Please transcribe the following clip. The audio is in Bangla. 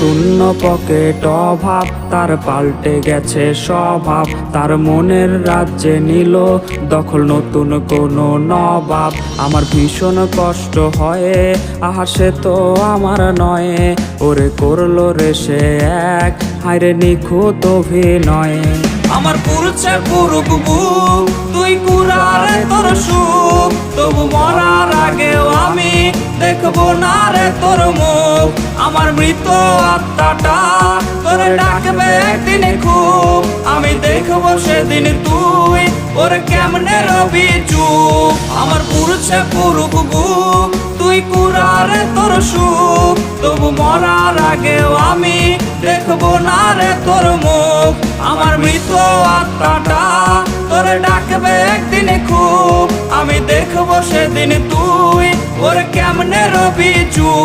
শূন্য পকেট অভাব, তার পাল্টে গেছে স্বভাব। তার মনের রাজ্যে নিল দখল নতুন কোনো নবাব। আমার ভীষণ কষ্ট হয়, আহা সে তো আমার নয়। ওরে করলো রে সে এক, হায়রে নিখুঁত অভিনয়। আমার পুরুষে পুরুক বুক, তুই কুরারে তোর সুখ। তবু মরার আগেও আমি দেখবো না রে তোর মুখ। আমার মৃত আত্মাটা তোরে ডাকবে একদিন খুব। আমি দেখবো সেদিন তুই ওরে কেমনে রবি চুপ। আমার পুরুষে পুরুক বুক, তুই কুরারে তোর সুখ। তবু মরার আগেও আমি দেখবো না রে তোর মুখ। আমার মৃত আত্মাটা তোরে ডাকবে একদিন খুব। আমি দেখবো সেদিন তুই ওরে কেমনে রবি চুপ।